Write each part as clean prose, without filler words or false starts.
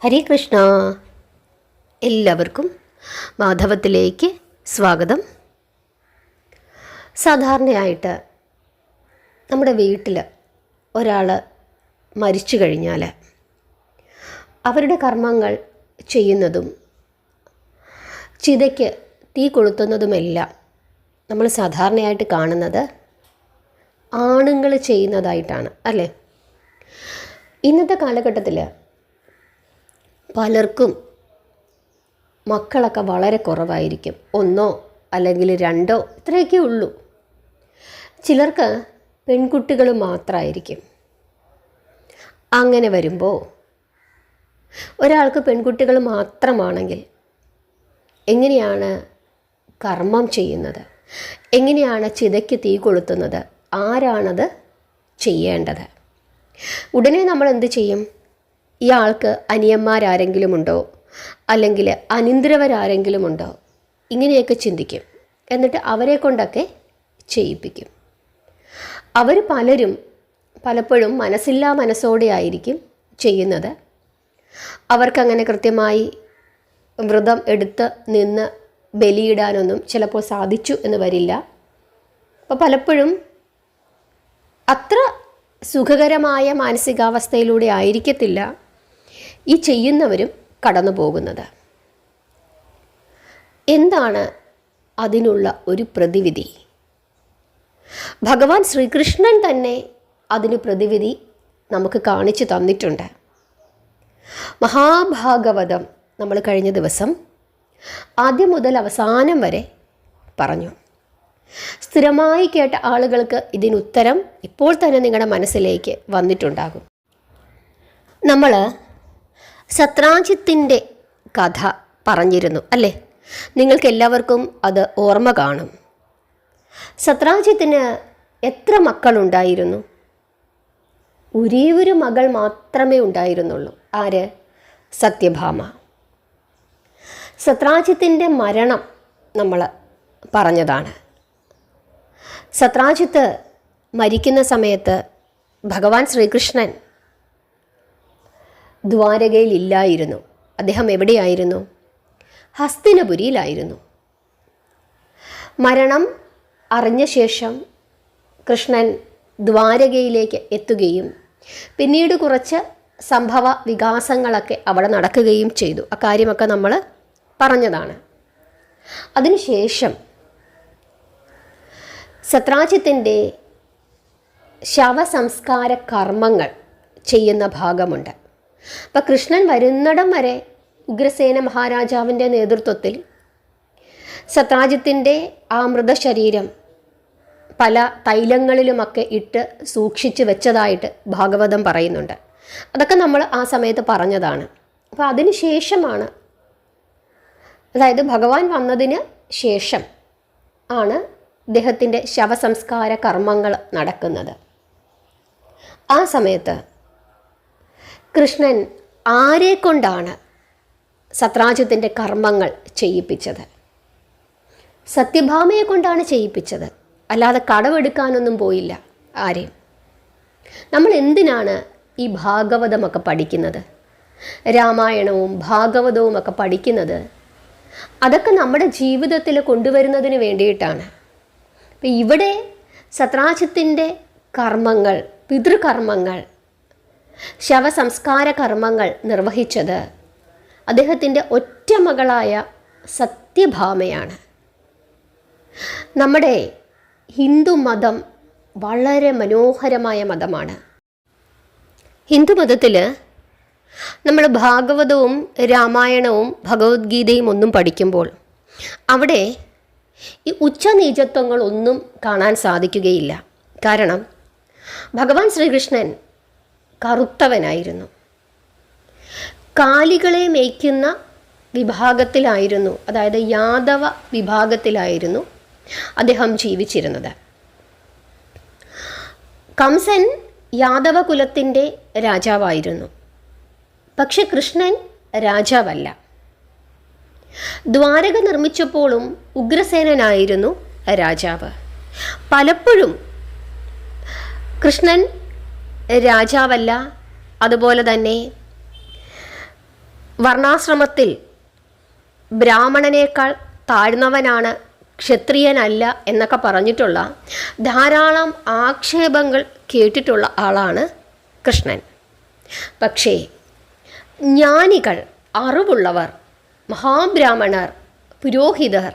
ഹരേ കൃഷ്ണ. എല്ലാവർക്കും മാധവത്തിലേക്ക് സ്വാഗതം. സാധാരണയായിട്ട് നമ്മുടെ വീട്ടിൽ ഒരാൾ മരിച്ചു കഴിഞ്ഞാൽ അവരുടെ കർമ്മങ്ങൾ ചെയ്യുന്നതും ചിതയ്ക്ക് തീ കൊളുത്തുന്നതുമെല്ലാം നമ്മൾ സാധാരണയായിട്ട് കാണുന്നത് ആണുങ്ങൾ ചെയ്യുന്നതായിട്ടാണ്, അല്ലേ? ഇന്നത്തെ കാലഘട്ടത്തിൽ പലർക്കും മക്കളൊക്കെ വളരെ കുറവായിരിക്കും. ഒന്നോ അല്ലെങ്കിൽ രണ്ടോ ഇത്രയൊക്കെ ഉള്ളൂ. ചിലർക്ക് പെൺകുട്ടികൾ മാത്രമായിരിക്കും. അങ്ങനെ വരുമ്പോൾ ഒരാൾക്ക് പെൺകുട്ടികൾ മാത്രമാണെങ്കിൽ എങ്ങനെയാണ് കർമ്മം ചെയ്യുന്നത്? എങ്ങനെയാണ് ചിതയ്ക്ക് തീ കൊളുത്തുന്നത്? ആരാണത് ചെയ്യേണ്ടത്? ഉടനെ നമ്മൾ എന്ത് ചെയ്യും? ഇയാൾക്ക് അനിയന്മാരാരെങ്കിലും ഉണ്ടോ, അല്ലെങ്കിൽ അനിന്ദ്രവരാരെങ്കിലും ഉണ്ടോ, ഇങ്ങനെയൊക്കെ ചിന്തിക്കും. എന്നിട്ട് അവരെ കൊണ്ടൊക്കെ ചെയ്യിപ്പിക്കും. അവർ പലപ്പോഴും മനസ്സില്ലാ മനസ്സോടെ ആയിരിക്കും ചെയ്യുന്നത്. അവർക്കങ്ങനെ കൃത്യമായി വ്രതം എടുത്ത് നിന്ന് ബലിയിടാനൊന്നും ചിലപ്പോൾ സാധിച്ചു എന്ന് വരില്ല. അപ്പോൾ പലപ്പോഴും അത്ര സുഖകരമായ മാനസികാവസ്ഥയിലൂടെ ആയിരിക്കത്തില്ല ഈ ചെയ്യുന്നവരും കടന്നു പോകുന്നത്. എന്താണ് അതിനുള്ള ഒരു പ്രതിവിധി? ഭഗവാൻ ശ്രീകൃഷ്ണൻ തന്നെ അതിന് പ്രതിവിധി നമുക്ക് കാണിച്ചു തന്നിട്ടുണ്ട്. മഹാഭാഗവതം നമ്മൾ കഴിഞ്ഞ ദിവസം ആദ്യം മുതൽ അവസാനം വരെ പറഞ്ഞു. സ്ഥിരമായി കേട്ട ആളുകൾക്ക് ഇതിനുത്തരം ഇപ്പോൾ തന്നെ നിങ്ങളുടെ മനസ്സിലേക്ക് വന്നിട്ടുണ്ടാകും. നമ്മൾ സത്രാജിത്തിൻ്റെ കഥ പറഞ്ഞിരുന്നു, അല്ലേ? നിങ്ങൾക്കെല്ലാവർക്കും അത് ഓർമ്മ കാണും. സത്രാജിത്തിന് എത്ര മക്കളുണ്ടായിരുന്നു? ഒരേ ഒരു മകൾ മാത്രമേ ഉണ്ടായിരുന്നുള്ളൂ. ആര്? സത്യഭാമ. സത്രാജിത്തിൻ്റെ മരണം നമ്മൾ പറഞ്ഞതാണ്. സത്രാജിത്ത് മരിക്കുന്ന സമയത്ത് ഭഗവാൻ ശ്രീകൃഷ്ണൻ ദ്വാരകയിൽ ഇല്ലായിരുന്നു. അദ്ദേഹം എവിടെയായിരുന്നു? ഹസ്തിനപുരിയിലായിരുന്നു. മരണം അറിഞ്ഞ ശേഷം കൃഷ്ണൻ ദ്വാരകയിലേക്ക് എത്തുകയും പിന്നീട് കുറച്ച് സംഭവ വികാസങ്ങളൊക്കെ അവിടെ നടക്കുകയും ചെയ്തു. അക്കാര്യമൊക്കെ നമ്മൾ പറഞ്ഞതാണ്. അതിനുശേഷം സത്രാജിത്തിൻ്റെ ശവസംസ്കാര കർമ്മങ്ങൾ ചെയ്യുന്ന ഭാഗമുണ്ട്. അപ്പം കൃഷ്ണൻ വരുന്നിടം വരെ ഉഗ്രസേന മഹാരാജാവിൻ്റെ നേതൃത്വത്തിൽ സത്രാജിത്തിൻ്റെ ആ മൃതശരീരം പല തൈലങ്ങളിലുമൊക്കെ ഇട്ട് സൂക്ഷിച്ച് വെച്ചതായിട്ട് ഭാഗവതം പറയുന്നുണ്ട്. അതൊക്കെ നമ്മൾ ആ സമയത്ത് പറഞ്ഞതാണ്. അപ്പോൾ അതിന് ശേഷമാണ്, അതായത് ഭഗവാൻ വന്നതിന് ശേഷം ആണ് അദ്ദേഹത്തിൻ്റെ ശവസംസ്കാര കർമ്മങ്ങൾ നടക്കുന്നത്. ആ സമയത്ത് കൃഷ്ണൻ ആരെ കൊണ്ടാണ് സത്രാജിത്തിൻ്റെ കർമ്മങ്ങൾ ചെയ്യിപ്പിച്ചത്? സത്യഭാമയെ കൊണ്ടാണ് ചെയ്യിപ്പിച്ചത്. അല്ലാതെ കടമെടുക്കാനൊന്നും പോയില്ല ആരെയും. നമ്മൾ എന്തിനാണ് ഈ ഭാഗവതമൊക്കെ പഠിക്കുന്നത്? രാമായണവും ഭാഗവതവും ഒക്കെ പഠിക്കുന്നത് അതൊക്കെ നമ്മുടെ ജീവിതത്തിൽ കൊണ്ടുവരുന്നതിന് വേണ്ടിയിട്ടാണ്. അപ്പം ഇവിടെ സത്രാജിത്തിൻ്റെ കർമ്മങ്ങൾ, പിതൃകർമ്മങ്ങൾ, ശവസംസ്കാര കർമ്മങ്ങൾ നിർവഹിച്ചത് അദ്ദേഹത്തിൻ്റെ ഒറ്റ മകളായ സത്യഭാമയാണ്. നമ്മുടെ ഹിന്ദു മതം വളരെ മനോഹരമായ മതമാണ്. ഹിന്ദുമതത്തിൽ നമ്മൾ ഭാഗവതവും രാമായണവും ഭഗവത്ഗീതയും ഒന്നും പഠിക്കുമ്പോൾ അവിടെ ഈ ഉച്ചനീചത്വങ്ങളൊന്നും കാണാൻ സാധിക്കുകയില്ല. കാരണം ഭഗവാൻ ശ്രീകൃഷ്ണൻ കറുത്തവനായിരുന്നു. കാലികളെ മേയ്ക്കുന്ന വിഭാഗത്തിലായിരുന്നു, അതായത് യാദവ വിഭാഗത്തിലായിരുന്നു അദ്ദേഹം ജീവിച്ചിരുന്നത്. കംസൻ യാദവ കുലത്തിൻ്റെ രാജാവായിരുന്നു. പക്ഷെ കൃഷ്ണൻ രാജാവല്ല. ദ്വാരക നിർമ്മിച്ചപ്പോഴും ഉഗ്രസേനനായിരുന്നു രാജാവ്. പലപ്പോഴും കൃഷ്ണൻ രാജാവല്ല, അതുപോലെ തന്നെ വർണ്ണാശ്രമത്തിൽ ബ്രാഹ്മണനേക്കാൾ താഴ്ന്നവനാണ്, ക്ഷത്രിയനല്ല എന്നൊക്കെ പറഞ്ഞിട്ടുള്ള ധാരാളം ആക്ഷേപങ്ങൾ കേട്ടിട്ടുള്ള ആളാണ് കൃഷ്ണൻ. പക്ഷേ ജ്ഞാനികൾ, അറിവുള്ളവർ, മഹാബ്രാഹ്മണർ, പുരോഹിതർ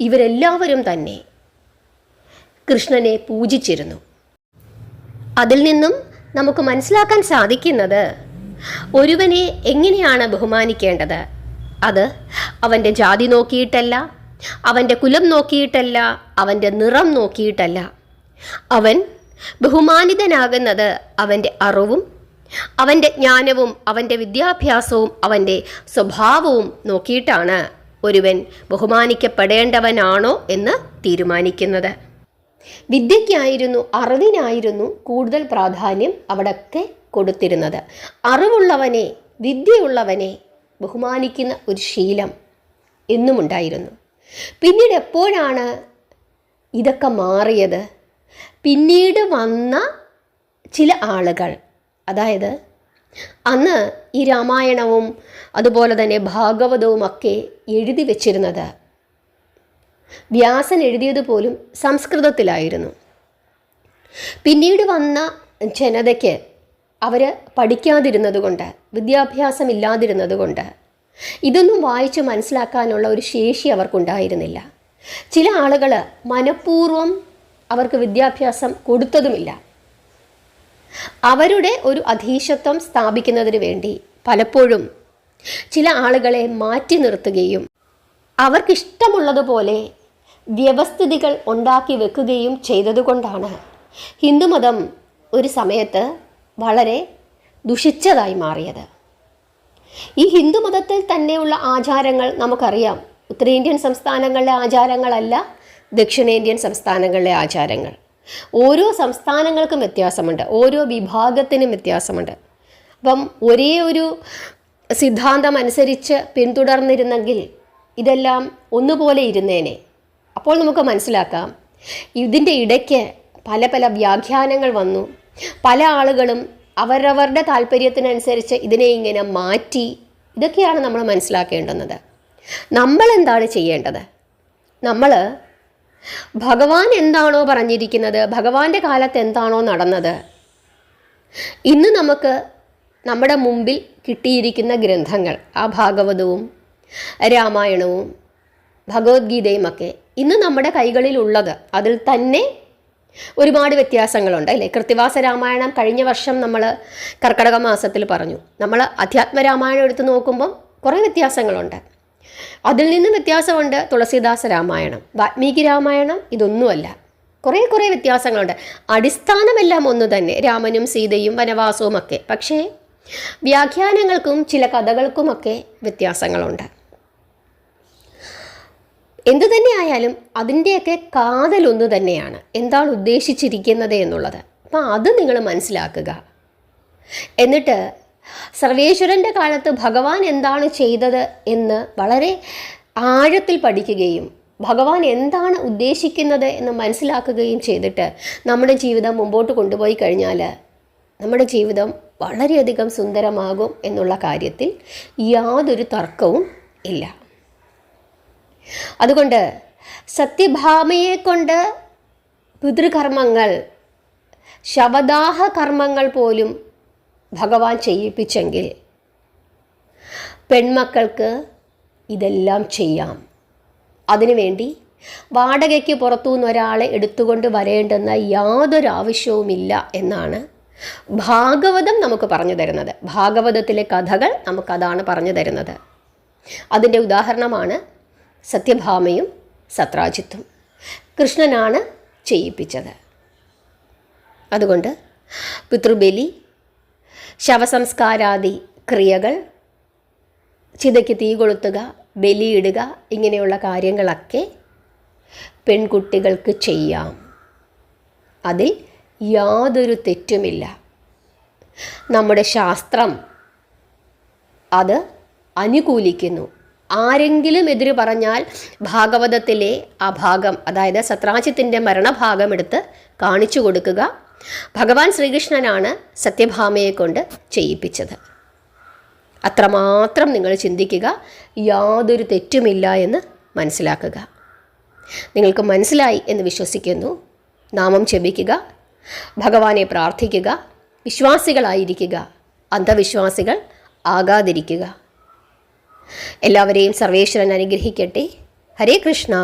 ഇവരെല്ലാവരും തന്നെ കൃഷ്ണനെ പൂജിച്ചിരുന്നു. അതിൽ നിന്നും നമുക്ക് മനസ്സിലാക്കാൻ സാധിക്കുന്നത് ഒരുവനെ എങ്ങനെയാണ് ബഹുമാനിക്കേണ്ടത്. അത് അവൻ്റെ ജാതി നോക്കിയിട്ടല്ല, അവൻ്റെ കുലം നോക്കിയിട്ടല്ല, അവൻ്റെ നിറം നോക്കിയിട്ടല്ല. അവൻ ബഹുമാനിതനാകുന്നത് അവൻ്റെ അറിവും അവൻ്റെ ജ്ഞാനവും അവൻ്റെ വിദ്യാഭ്യാസവും അവൻ്റെ സ്വഭാവവും നോക്കിയിട്ടാണ് ഒരുവൻ ബഹുമാനിക്കപ്പെടേണ്ടവനാണോ എന്ന് തീരുമാനിക്കുന്നത്. വിദ്യയ്ക്കായിരുന്നു, അറിവിനായിരുന്നു കൂടുതൽ പ്രാധാന്യം അവിടൊക്കെ കൊടുത്തിരുന്നത്. അറിവുള്ളവനെ, വിദ്യയുള്ളവനെ ബഹുമാനിക്കുന്ന ഒരു ശീലം എന്നും ഉണ്ടായിരുന്നു. പിന്നീട് എപ്പോഴാണ് ഇതൊക്കെ മാറിയത്? പിന്നീട് വന്ന ചില ആളുകൾ, അതായത് അന്ന് ഈ രാമായണവും അതുപോലെ തന്നെ ഭാഗവതവും ഒക്കെ എഴുതി വച്ചിരുന്നത്, വ്യാസൻ എഴുതിയത് പോലും സംസ്കൃതത്തിലായിരുന്നു. പിന്നീട് വന്ന ജനതയ്ക്ക് അവർ പഠിക്കാതിരുന്നത് കൊണ്ട്, വിദ്യാഭ്യാസം ഇല്ലാതിരുന്നത് കൊണ്ട് ഇതൊന്നും വായിച്ച് മനസ്സിലാക്കാനുള്ള ഒരു ശേഷി അവർക്കുണ്ടായിരുന്നില്ല. ചില ആളുകൾ മനഃപൂർവ്വം അവർക്ക് വിദ്യാഭ്യാസം കൊടുത്തതുമില്ല. അവരുടെ ഒരു അധീശത്വം സ്ഥാപിക്കുന്നതിന് വേണ്ടി പലപ്പോഴും ചില ആളുകളെ മാറ്റി നിർത്തുകയും അവർക്കിഷ്ടമുള്ളതുപോലെ വ്യവസ്ഥിതികൾ ഉണ്ടാക്കി വെക്കുകയും ചെയ്തതുകൊണ്ടാണ് ഹിന്ദുമതം ഒരു സമയത്ത് വളരെ ദുഷിച്ചതായി മാറിയത്. ഈ ഹിന്ദുമതത്തിൽ തന്നെയുള്ള ആചാരങ്ങൾ നമുക്കറിയാം. ഉത്തരേന്ത്യൻ സംസ്ഥാനങ്ങളിലെ ആചാരങ്ങളല്ല ദക്ഷിണേന്ത്യൻ സംസ്ഥാനങ്ങളിലെ ആചാരങ്ങൾ. ഓരോ സംസ്ഥാനങ്ങൾക്കും വ്യത്യാസമുണ്ട്, ഓരോ വിഭാഗത്തിനും വ്യത്യാസമുണ്ട്. അപ്പം ഒരേ ഒരു സിദ്ധാന്തം അനുസരിച്ച് പിന്തുടർന്നിരുന്നെങ്കിൽ ഇതെല്ലാം ഒന്നുപോലെ ഇരുന്നേനെ. അപ്പോൾ നമുക്ക് മനസ്സിലാക്കാം, ഇതിൻ്റെ ഇടയ്ക്ക് പല പല വ്യാഖ്യാനങ്ങൾ വന്നു. പല ആളുകളും അവരവരുടെ താല്പര്യത്തിനനുസരിച്ച് ഇതിനെ ഇങ്ങനെ മാറ്റി. ഇതൊക്കെയാണ് നമ്മൾ മനസ്സിലാക്കേണ്ടുന്നത്. നമ്മൾ എന്താണ് ചെയ്യേണ്ടത്? നമ്മൾ ഭഗവാൻ എന്താണോ പറഞ്ഞിരിക്കുന്നത്, ഭഗവാന്റെ കാലത്ത് എന്താണോ നടന്നത്, ഇന്ന് നമുക്ക് നമ്മുടെ മുമ്പിൽ കിട്ടിയിരിക്കുന്ന ഗ്രന്ഥങ്ങൾ, ആ ഭാഗവതവും രാമായണവും ഭഗവത്ഗീതയും ഒക്കെ ഇന്ന് നമ്മുടെ കൈകളിലുള്ളത്, അതിൽ തന്നെ ഒരുപാട് വ്യത്യാസങ്ങളുണ്ട് അല്ലേ? കൃത്തിവാസ രാമായണം കഴിഞ്ഞ വർഷം നമ്മൾ കർക്കടക മാസത്തിൽ പറഞ്ഞു. നമ്മൾ അധ്യാത്മരാമായണം എടുത്ത് നോക്കുമ്പം കുറേ വ്യത്യാസങ്ങളുണ്ട്. അതിൽ നിന്നും വ്യത്യാസമുണ്ട് തുളസീദാസ രാമായണം, വാൽമീകി രാമായണം. ഇതൊന്നുമല്ല, കുറേ വ്യത്യാസങ്ങളുണ്ട്. അടിസ്ഥാനമെല്ലാം ഒന്ന് തന്നെ, രാമനും സീതയും വനവാസവും ഒക്കെ. പക്ഷേ വ്യാഖ്യാനങ്ങൾക്കും ചില കഥകൾക്കുമൊക്കെ വ്യത്യാസങ്ങളുണ്ട്. എന്തു തന്നെയായാലും അതിൻ്റെയൊക്കെ കാതലൊന്നു തന്നെയാണ്, എന്താണ് ഉദ്ദേശിച്ചിരിക്കുന്നത് എന്നുള്ളത്. അപ്പം അത് നിങ്ങൾ മനസ്സിലാക്കുക. എന്നിട്ട് സർവേശ്വരൻ്റെ കാലത്ത് ഭഗവാൻ എന്താണ് ചെയ്തത് എന്ന് വളരെ ആഴത്തിൽ പഠിക്കുകയും ഭഗവാൻ എന്താണ് ഉദ്ദേശിക്കുന്നത് എന്ന് മനസ്സിലാക്കുകയും ചെയ്തിട്ട് നമ്മുടെ ജീവിതം മുമ്പോട്ട് കൊണ്ടുപോയി കഴിഞ്ഞാൽ നമ്മുടെ ജീവിതം വളരെയധികം സുന്ദരമാകും എന്നുള്ള കാര്യത്തിൽ യാതൊരു തർക്കവും ഇല്ല. അതുകൊണ്ട് സത്യഭാമയെ കൊണ്ട് പിതൃകർമ്മങ്ങൾ, ശവദാഹ കർമ്മങ്ങൾ പോലും ഭഗവാൻ ചെയ്യിപ്പിച്ചെങ്കിൽ പെൺമക്കൾക്ക് ഇതെല്ലാം ചെയ്യാം. അതിനുവേണ്ടി വാടകയ്ക്ക് പുറത്തുനിന്ന് ഒരാളെ എടുത്തുകൊണ്ട് വരേണ്ടെന്ന യാതൊരു ആവശ്യവുമില്ല എന്നാണ് ഭാഗവതം നമുക്ക് പറഞ്ഞു തരുന്നത്. ഭാഗവതത്തിലെ കഥകൾ നമുക്കതാണ് പറഞ്ഞു തരുന്നത്. അതിൻ്റെ ഉദാഹരണമാണ് സത്യഭാമയും സത്രാജിത്തും. കൃഷ്ണനാണ് ചെയ്യിപ്പിച്ചത്. അതുകൊണ്ട് പിതൃബലി, ശവസംസ്കാരാദി ക്രിയകൾ, ചിതയ്ക്ക് തീ കൊളുത്തുക, ബലിയിടുക, ഇങ്ങനെയുള്ള കാര്യങ്ങളൊക്കെ പെൺകുട്ടികൾക്ക് ചെയ്യാം. അതിൽ യാതൊരു തെറ്റുമില്ല. നമ്മുടെ ശാസ്ത്രം അത് അനുകൂലിക്കുന്നു. ആരെങ്കിലും എതിര് പറഞ്ഞാൽ ഭാഗവതത്തിലെ ആ ഭാഗം, അതായത് സത്രാജിത്തിൻ്റെ മരണഭാഗം എടുത്ത് കാണിച്ചു കൊടുക്കുക. ഭഗവാൻ ശ്രീകൃഷ്ണനാണ് സത്യഭാമയെ കൊണ്ട് ചെയ്യിപ്പിച്ചത്. അത്രമാത്രം നിങ്ങൾ ചിന്തിക്കുക, യാതൊരു തെറ്റുമില്ല എന്ന് മനസ്സിലാക്കുക. നിങ്ങൾക്ക് മനസ്സിലായി എന്ന് വിശ്വസിക്കുന്നു. നാമം ജപിക്കുക, ഭഗവാനെ പ്രാർത്ഥിക്കുക, വിശ്വാസികളായിരിക്കുക, അന്ധവിശ്വാസികൾ ആകാതിരിക്കുക. എല്ലാവരെയും സർവേശ്വരൻ അനുഗ്രഹിക്കട്ടെ. ഹരേ കൃഷ്ണ.